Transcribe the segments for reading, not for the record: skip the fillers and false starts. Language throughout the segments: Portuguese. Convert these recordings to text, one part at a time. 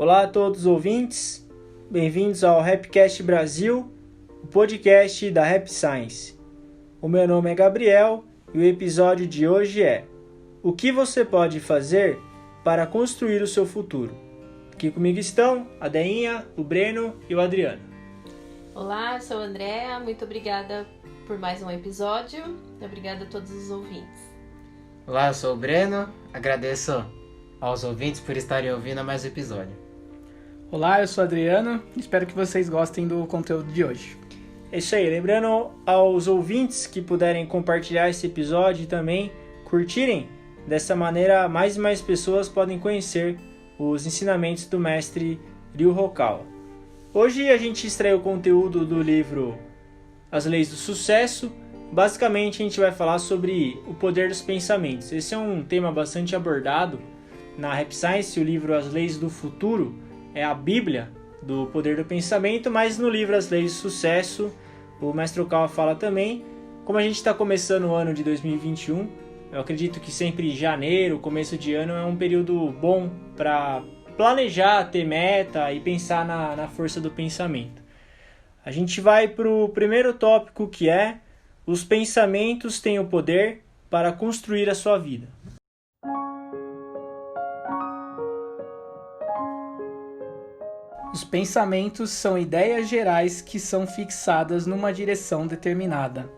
Olá a todos os ouvintes, bem-vindos ao Rapcast Brasil, o podcast da Rap Science. O meu nome é Gabriel e o episódio de hoje é: o que você pode fazer para construir o seu futuro? Aqui comigo estão a Deinha, o Breno e o Adriano. Olá, eu sou a Andrea, muito obrigada por mais um episódio, obrigada a todos os ouvintes. Olá, eu sou o Breno, agradeço aos ouvintes por estarem ouvindo mais um episódio. Olá, eu sou o Adriano, espero que vocês gostem do conteúdo de hoje. É isso aí, lembrando aos ouvintes que puderem compartilhar esse episódio e também curtirem, dessa maneira mais e mais pessoas podem conhecer os ensinamentos do mestre Ryu Hokawa. Hoje a gente extrai o conteúdo do livro As Leis do Sucesso. Basicamente a gente vai falar sobre o poder dos pensamentos. Esse é um tema bastante abordado na Rap Science. O livro As Leis do Futuro é a bíblia do poder do pensamento, mas no livro As Leis do Sucesso o mestre Hokawa fala também. Como a gente está começando o ano de 2021, eu acredito que sempre janeiro, começo de ano é um período bom para planejar, ter meta e pensar na força do pensamento. A gente vai para o primeiro tópico, que é: os pensamentos têm o poder para construir a sua vida. Os pensamentos são ideias gerais que são fixadas numa direção determinada.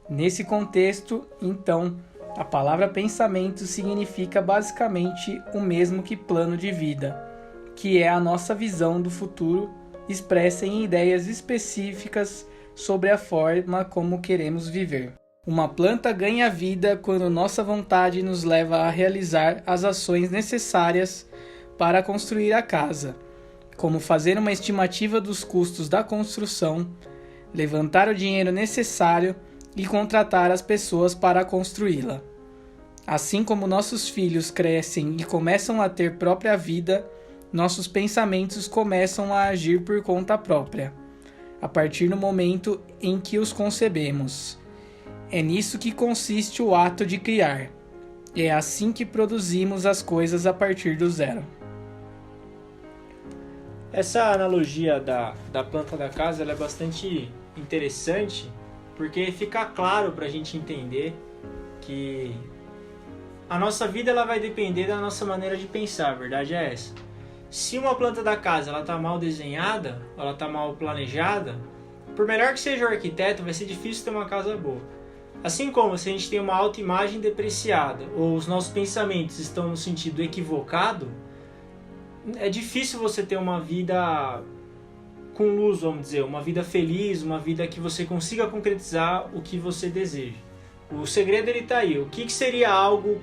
Nesse contexto, então, a palavra pensamento significa basicamente o mesmo que plano de vida, que é a nossa visão do futuro expressa em ideias específicas sobre a forma como queremos viver. Uma planta ganha vida quando nossa vontade nos leva a realizar as ações necessárias para construir a casa, como fazer uma estimativa dos custos da construção, levantar o dinheiro necessário e contratar as pessoas para construí-la. Assim como nossos filhos crescem e começam a ter própria vida, nossos pensamentos começam a agir por conta própria, a partir do momento em que os concebemos. É nisso que consiste o ato de criar. É assim que produzimos as coisas a partir do zero. Essa analogia da planta da casa ela é bastante interessante, porque fica claro para a gente entender que a nossa vida ela vai depender da nossa maneira de pensar, a verdade é essa. Se uma planta da casa ela está mal desenhada, ela está mal planejada, por melhor que seja o arquiteto, vai ser difícil ter uma casa boa. Assim como se a gente tem uma autoimagem depreciada, ou os nossos pensamentos estão no sentido equivocado, é difícil você ter uma vida com luz, vamos dizer, uma vida feliz, uma vida que você consiga concretizar o que você deseja. O segredo ele está aí. O que seria algo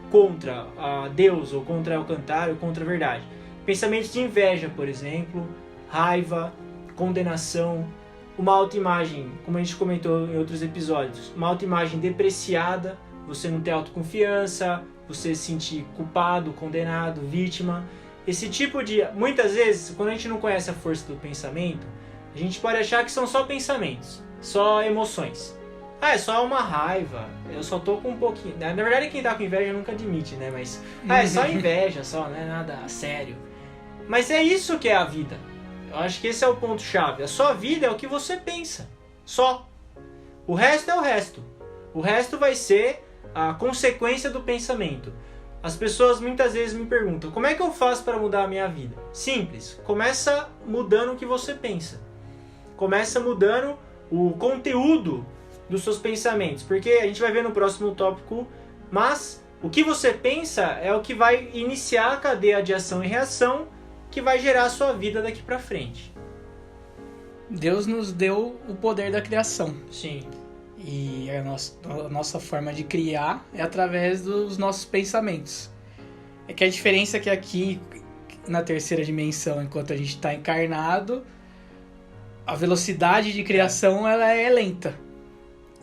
contra a Deus, ou contra o cantar, ou contra a verdade? Pensamentos de inveja, por exemplo, raiva, condenação, uma autoimagem, como a gente comentou em outros episódios, uma autoimagem depreciada, você não ter autoconfiança, você se sentir culpado, condenado, vítima. Esse tipo de... Muitas vezes, quando a gente não conhece a força do pensamento, a gente pode achar que são só pensamentos, só emoções. É só uma raiva, eu só tô com um pouquinho... Na verdade, quem tá com inveja nunca admite, né? Mas, é só inveja, só, não é nada sério. Mas é isso que é a vida. Eu acho que esse é o ponto-chave. A sua vida é o que você pensa, só. O resto é o resto. O resto vai ser a consequência do pensamento. As pessoas muitas vezes me perguntam: como é que eu faço para mudar a minha vida? Simples, começa mudando o que você pensa. Começa mudando o conteúdo dos seus pensamentos, porque a gente vai ver no próximo tópico, mas o que você pensa é o que vai iniciar a cadeia de ação e reação que vai gerar a sua vida daqui para frente. Deus nos deu o poder da criação. Sim. E a nossa forma de criar é através dos nossos pensamentos. É que a diferença é que aqui, na terceira dimensão, enquanto a gente está encarnado, a velocidade de criação ela é lenta.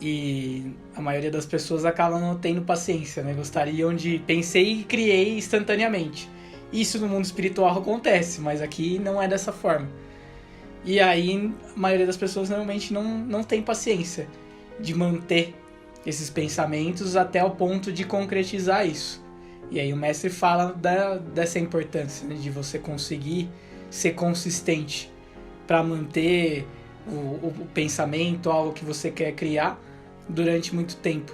E a maioria das pessoas acaba não tendo paciência, né? Gostariam de... Pensei e criei instantaneamente. Isso no mundo espiritual acontece, mas aqui não é dessa forma. E aí, a maioria das pessoas normalmente não tem paciência de manter esses pensamentos até o ponto de concretizar isso. E aí o mestre fala dessa importância, né, de você conseguir ser consistente para manter o pensamento, algo que você quer criar durante muito tempo.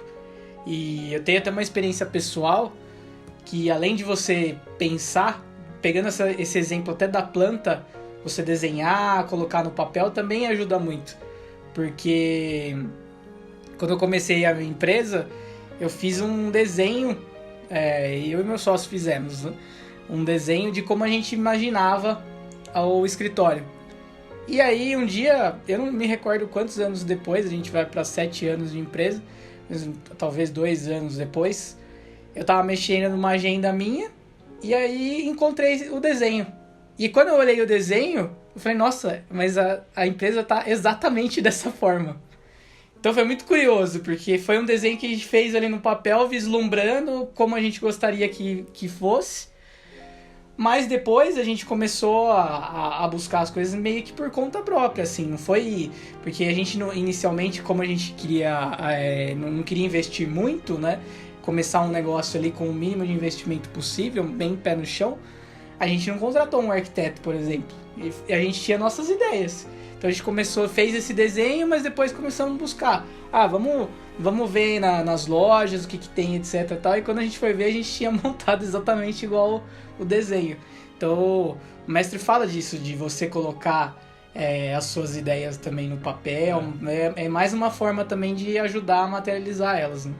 E eu tenho até uma experiência pessoal que, além de você pensar, pegando esse exemplo até da planta, você desenhar, colocar no papel também ajuda muito. Porque quando eu comecei a minha empresa, eu fiz um desenho, eu e meu sócio fizemos, né? Um desenho de como a gente imaginava o escritório. E aí um dia, eu não me recordo quantos anos depois, a gente vai para 7 anos de empresa, talvez 2 anos depois, eu tava mexendo numa agenda minha e aí encontrei o desenho. E quando eu olhei o desenho, eu falei, nossa, mas a empresa tá exatamente dessa forma. Então foi muito curioso, porque foi um desenho que a gente fez ali no papel, vislumbrando como a gente gostaria que fosse. Mas depois a gente começou a buscar as coisas meio que por conta própria, assim, não foi... Porque a gente, inicialmente, como a gente queria, não queria investir muito, né? Começar um negócio ali com o mínimo de investimento possível, bem pé no chão, a gente não contratou um arquiteto, por exemplo. E a gente tinha nossas ideias. Então a gente fez esse desenho, mas depois começamos a buscar. Vamos ver nas lojas o que tem, etc e tal. E quando a gente foi ver, a gente tinha montado exatamente igual o desenho. Então o mestre fala disso, de você colocar as suas ideias também no papel. É mais uma forma também de ajudar a materializar elas, né?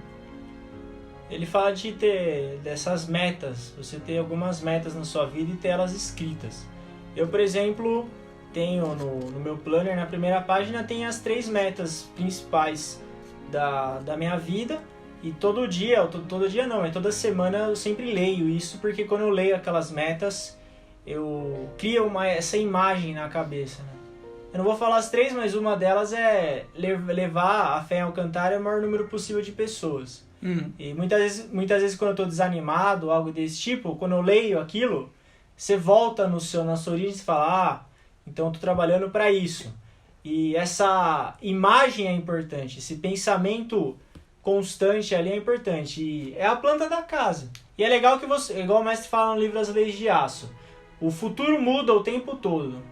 Ele fala de ter dessas metas, você ter algumas metas na sua vida e ter elas escritas. Eu, por exemplo, tenho no meu planner, na primeira página, tem as 3 metas principais da minha vida. E todo dia não, toda semana eu sempre leio isso, porque quando eu leio aquelas metas, eu crio essa imagem na cabeça, né? Eu não vou falar as 3, mas uma delas é levar a fé ao Alcantará ao maior número possível de pessoas. E muitas vezes quando eu estou desanimado, algo desse tipo, quando eu leio aquilo, você volta na sua origem e fala, então eu estou trabalhando para isso. E essa imagem é importante, esse pensamento constante ali é importante. E é a planta da casa. E é legal que você, igual o mestre fala no livro As Leis de Aço, o futuro muda o tempo todo.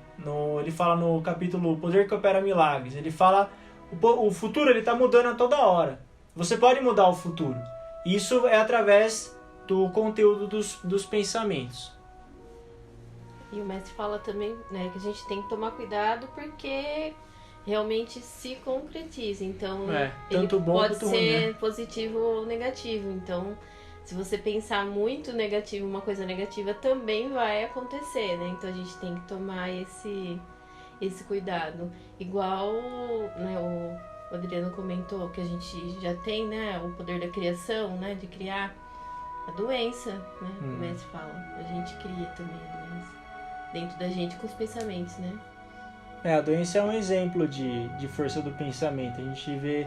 Ele fala no capítulo O Poder que Opera Milagres, ele fala o futuro ele está mudando a toda hora. Você pode mudar o futuro. Isso é através do conteúdo dos pensamentos. E o mestre fala também, né, que a gente tem que tomar cuidado porque realmente se concretiza. Então, tanto ele bom pode quanto ser ruim, né? positivo ou negativo. Então, se você pensar muito negativo, uma coisa negativa também vai acontecer, né? Então, a gente tem que tomar esse cuidado. Igual, né, o Adriano comentou que a gente já tem, né, o poder da criação, né, de criar a doença, né? O mestre fala, a gente cria também a doença dentro da gente com os pensamentos, né? A doença é um exemplo de força do pensamento. A gente vê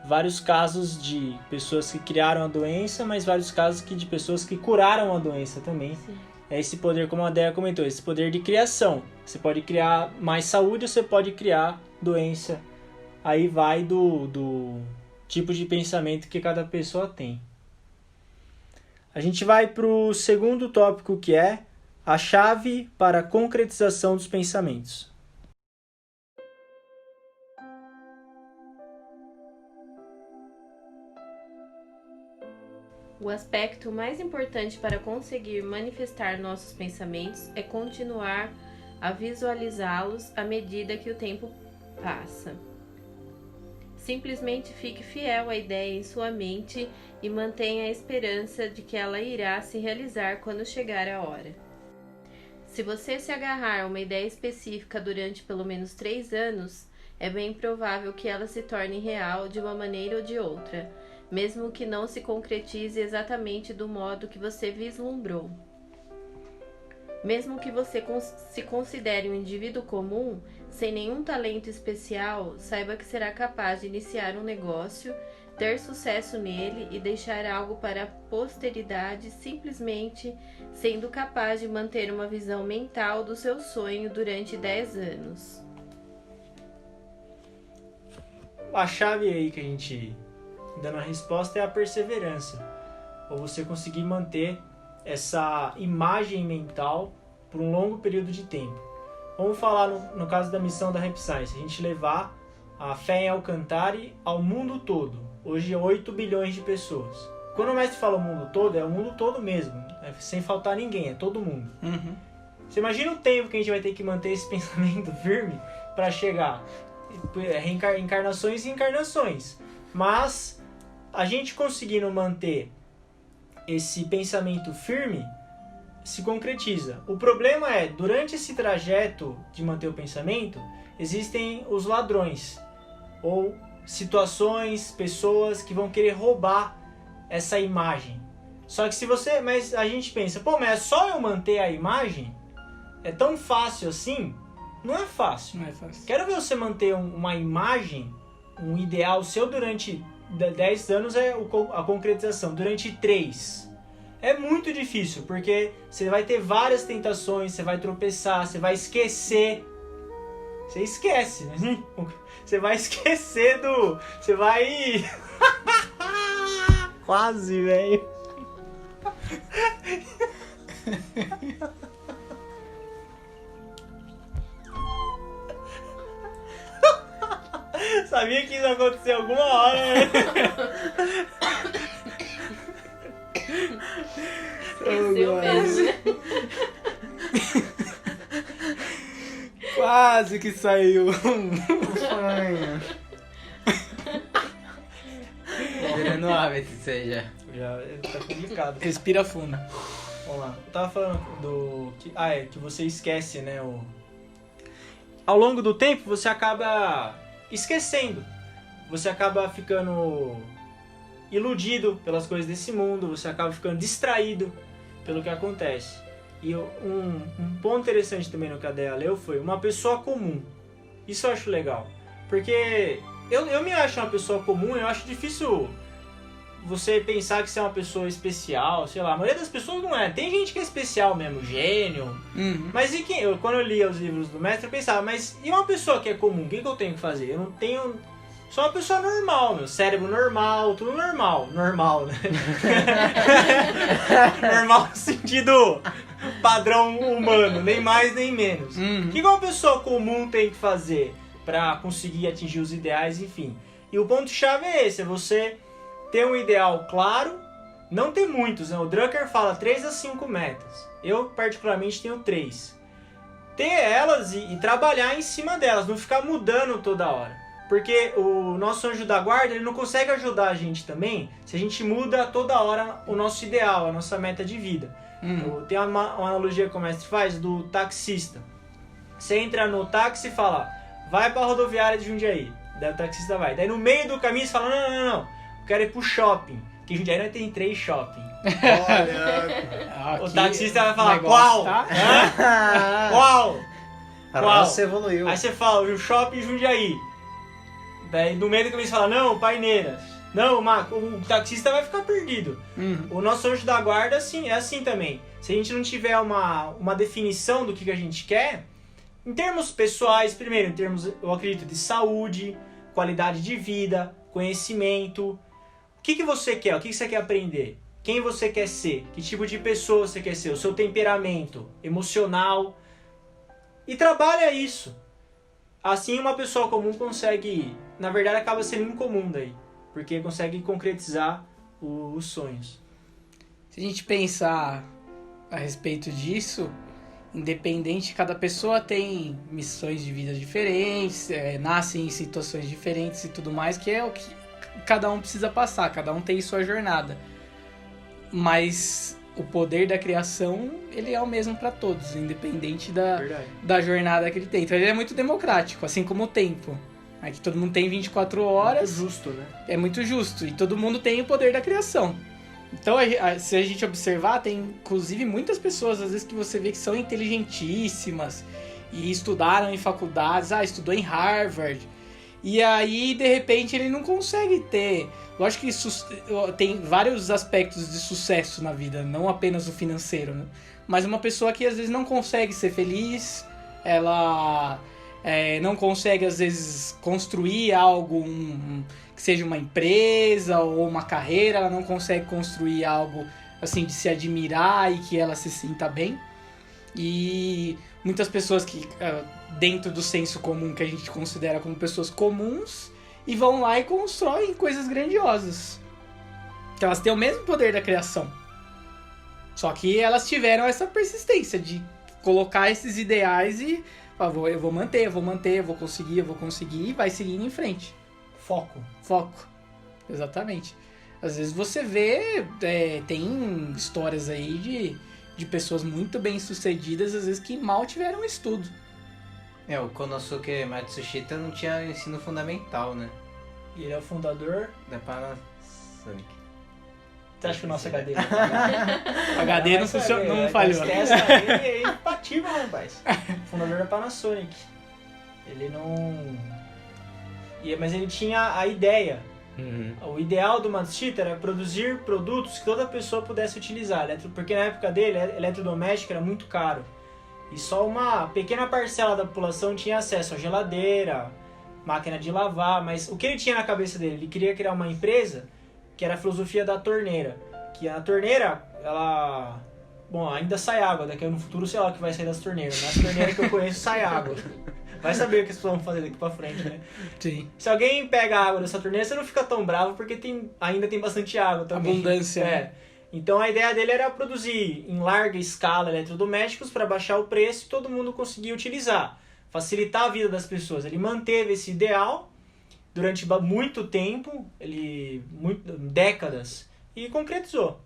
vários casos de pessoas que criaram a doença, mas vários casos de pessoas que curaram a doença também. Sim. É esse poder, como a Déia comentou, esse poder de criação. Você pode criar mais saúde ou você pode criar doença. Aí vai do tipo de pensamento que cada pessoa tem. A gente vai para o segundo tópico, que é a chave para a concretização dos pensamentos. O aspecto mais importante para conseguir manifestar nossos pensamentos é continuar a visualizá-los à medida que o tempo passa. Simplesmente fique fiel à ideia em sua mente e mantenha a esperança de que ela irá se realizar quando chegar a hora. Se você se agarrar a uma ideia específica durante pelo menos 3 anos, é bem provável que ela se torne real de uma maneira ou de outra, mesmo que não se concretize exatamente do modo que você vislumbrou. Mesmo que você se considere um indivíduo comum, sem nenhum talento especial, saiba que será capaz de iniciar um negócio, ter sucesso nele e deixar algo para a posteridade simplesmente sendo capaz de manter uma visão mental do seu sonho durante 10 anos. A chave aí que a gente dando a resposta é a perseverança. Ou você conseguir manter essa imagem mental por um longo período de tempo. Vamos falar no caso da missão da Rap Science, a gente levar a fé em Alcantara ao mundo todo. Hoje é 8 bilhões de pessoas. Quando o mestre fala o mundo todo, é o mundo todo mesmo, sem faltar ninguém, é todo mundo. Você imagina o tempo que a gente vai ter que manter esse pensamento firme para chegar. Encarnações e encarnações. Mas a gente conseguindo manter esse pensamento firme, se concretiza. O problema é, durante esse trajeto de manter o pensamento, existem os ladrões. Ou situações, pessoas que vão querer roubar essa imagem. Só que se você... Mas a gente pensa, pô, mas é só eu manter a imagem? É tão fácil assim? Não é fácil. Não é fácil. Quero ver você manter uma imagem, um ideal seu durante 10 anos é a concretização. Durante 3. É muito difícil, porque você vai ter várias tentações, você vai tropeçar, você vai esquecer. Você esquece, né? Você vai esquecer do... Você vai... Quase, velho. Sabia que isso ia acontecer alguma hora, né? Esqueceu mesmo, né? Quase que saiu. Virando hábito, seja. Já tá complicado. Respira fundo. Vamos lá. Eu tava falando do... que você esquece, né? Ao longo do tempo, você acaba esquecendo. Você acaba ficando iludido pelas coisas desse mundo. Você acaba ficando distraído pelo que acontece. E um ponto interessante também no que a Dea leu foi uma pessoa comum. Isso eu acho legal. Porque eu me acho uma pessoa comum, eu acho difícil você pensar que você é uma pessoa especial, sei lá. A maioria das pessoas não é. Tem gente que é especial mesmo, gênio. Mas e quem? Quando eu lia os livros do mestre, eu pensava, mas e uma pessoa que é comum? O que eu tenho que fazer? Eu não tenho... Sou uma pessoa normal, meu cérebro normal, tudo normal. Normal, né? Normal no sentido padrão humano, nem mais nem menos. O que uma pessoa comum tem que fazer para conseguir atingir os ideais, enfim. E o ponto-chave é esse, é você ter um ideal claro, não ter muitos, né? O Drucker fala 3 a 5 metas. Eu, particularmente, tenho 3. Ter elas e trabalhar em cima delas, não ficar mudando toda hora. Porque o nosso anjo da guarda, ele não consegue ajudar a gente também se a gente muda toda hora o nosso ideal, a nossa meta de vida. Tem uma analogia que o mestre faz do taxista. Você entra no táxi e fala, vai pra rodoviária de Jundiaí. Daí o taxista vai. Daí no meio do caminho você fala, não. Eu quero ir pro shopping. Porque em Jundiaí nós tem 3 shopping. Olha. O taxista vai falar, qual? Tá? Qual? Qual? Você evoluiu. Aí você fala, o shopping Jundiaí. Daí no meio do caminho você fala, não, Paineiras. Não, o taxista vai ficar perdido. O nosso anjo da guarda assim, é assim também. Se a gente não tiver uma definição do que a gente quer, em termos pessoais, primeiro, em termos, eu acredito, de saúde, qualidade de vida, conhecimento. O que você quer? O que você quer aprender? Quem você quer ser? Que tipo de pessoa você quer ser? O seu temperamento emocional. E trabalha isso. Assim uma pessoa comum consegue, na verdade acaba sendo incomum daí, porque consegue concretizar os sonhos. Se a gente pensar a respeito disso, independente, cada pessoa tem missões de vida diferentes, nasce em situações diferentes e tudo mais, que é o que cada um precisa passar, cada um tem sua jornada. Mas o poder da criação, ele é o mesmo para todos, independente da jornada que ele tem. Então ele é muito democrático, assim como o tempo. Aqui todo mundo tem 24 horas. Muito justo, né? É muito justo. E todo mundo tem o poder da criação. Então, se a gente observar, tem inclusive muitas pessoas, às vezes, que você vê que são inteligentíssimas e estudaram em faculdades, estudou em Harvard. E aí, de repente, ele não consegue ter... Lógico que tem vários aspectos de sucesso na vida, não apenas o financeiro, né? Mas uma pessoa que às vezes não consegue ser feliz, ela não consegue às vezes construir algo, que seja uma empresa ou uma carreira, ela não consegue construir algo assim, de se admirar e que ela se sinta bem. E muitas pessoas que, dentro do senso comum que a gente considera como pessoas comuns, e vão lá e constroem coisas grandiosas. Que elas têm o mesmo poder da criação. Só que elas tiveram essa persistência de colocar esses ideais e eu vou manter, eu vou conseguir, e vai seguindo em frente. Foco. Foco. Exatamente. Às vezes você vê, tem histórias aí de pessoas muito bem sucedidas, às vezes que mal tiveram estudo. O Konosuke Matsushita não tinha ensino fundamental, né? E ele é o fundador. Da Panasonic. Você acha que o nosso HD? O HD não funcionou, não falhou. Esquece, ele é impatível, rapaz. Fundador da Panasonic. Ele não... Mas ele tinha a ideia. O ideal do Matsushita era produzir produtos que toda pessoa pudesse utilizar. Porque na época dele, eletrodoméstico era muito caro. E só uma pequena parcela da população tinha acesso a geladeira, máquina de lavar. Mas o que ele tinha na cabeça dele? Ele queria criar uma empresa que era a filosofia da torneira. Que a torneira, ela... Bom, ainda sai água. Daqui no futuro, sei lá o que vai sair das torneiras. Nas torneiras que eu conheço, sai água. Vai saber o que as pessoas vão fazer daqui pra frente, né? Sim. Se alguém pega a água dessa torneira, você não fica tão bravo, porque ainda tem bastante água também. Abundância. É. Então a ideia dele era produzir em larga escala eletrodomésticos para baixar o preço e todo mundo conseguir utilizar. Facilitar a vida das pessoas. Ele manteve esse ideal durante muito tempo, décadas, e concretizou.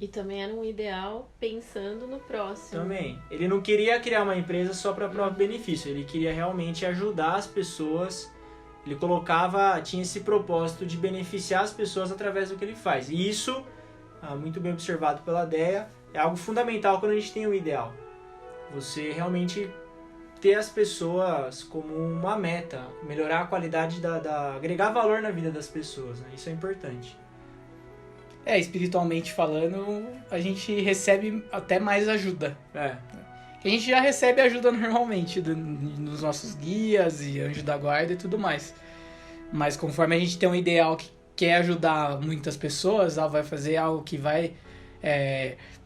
E também era um ideal pensando no próximo. Também. Ele não queria criar uma empresa só para próprio benefício, ele queria realmente ajudar as pessoas. Ele tinha esse propósito de beneficiar as pessoas através do que ele faz. E isso, muito bem observado pela Deia, é algo fundamental quando a gente tem um ideal. Você realmente ter as pessoas como uma meta, melhorar a qualidade agregar valor na vida das pessoas, né? Isso é importante. Espiritualmente falando, a gente recebe até mais ajuda. É. A gente já recebe ajuda normalmente dos nossos guias e anjo da guarda e tudo mais. Mas conforme a gente tem um ideal que quer ajudar muitas pessoas, vai fazer algo que vai...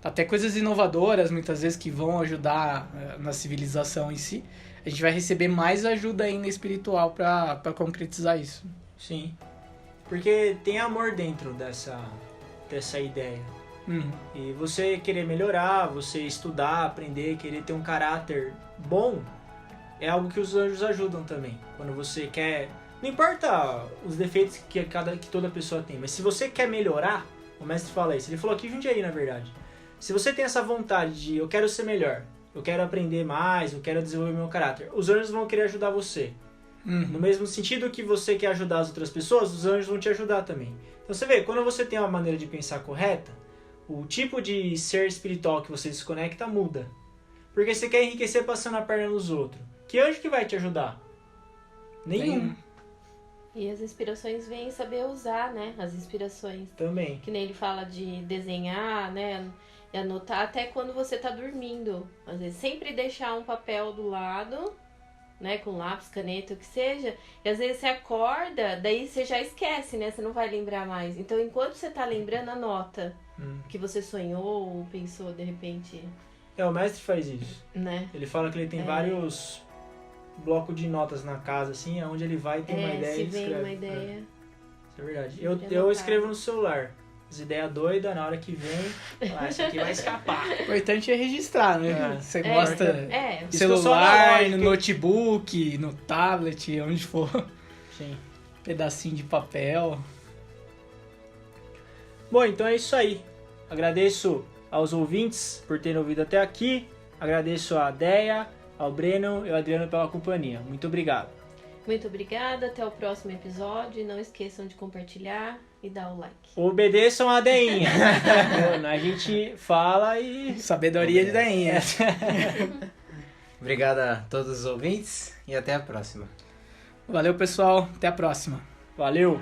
até coisas inovadoras, muitas vezes, que vão ajudar na civilização em si, a gente vai receber mais ajuda ainda espiritual para concretizar isso. Sim. Porque tem amor dentro dessa ideia. E você querer melhorar, você estudar, aprender, querer ter um caráter bom, é algo que os anjos ajudam também. Quando você quer... Não importa os defeitos que toda pessoa tem, mas se você quer melhorar, o mestre fala isso. Ele falou aqui em Jundiaí, na verdade. Se você tem essa vontade de eu quero ser melhor, eu quero aprender mais, eu quero desenvolver meu caráter, os anjos vão querer ajudar você. No mesmo sentido que você quer ajudar as outras pessoas, os anjos vão te ajudar também. Então você vê, quando você tem uma maneira de pensar correta, o tipo de ser espiritual que você se conecta muda. Porque você quer enriquecer passando a perna nos outros. Que anjo que vai te ajudar? Nenhum. E as inspirações vêm saber usar, né? As inspirações. Também. Que nem ele fala de desenhar, né? E anotar até quando você tá dormindo. Às vezes sempre deixar um papel do lado, né? Com lápis, caneta, o que seja. E às vezes você acorda, daí você já esquece, né? Você não vai lembrar mais. Então enquanto você tá lembrando, anota. Que você sonhou ou pensou de repente. O mestre faz isso. Né? Ele fala que ele tem vários blocos de notas na casa, assim, onde ele vai ter uma ideia se e escreve. vem uma ideia. Isso é verdade. Eu escrevo no celular. As ideias doidas, na hora que vem, essa aqui vai escapar. O importante é registrar, né? Você gosta no Isso celular, no notebook, no tablet, onde for. Sim. Pedacinho de papel. Bom, então é isso aí. Agradeço aos ouvintes por terem ouvido até aqui. Agradeço a Deia, ao Breno e ao Adriano pela companhia. Muito obrigado. Muito obrigada, até o próximo episódio. E não esqueçam de compartilhar e dar o like. Obedeçam a Deinha. A gente fala e... Sabedoria de Deinha. Obrigado a todos os ouvintes e até a próxima. Valeu, pessoal. Até a próxima. Valeu.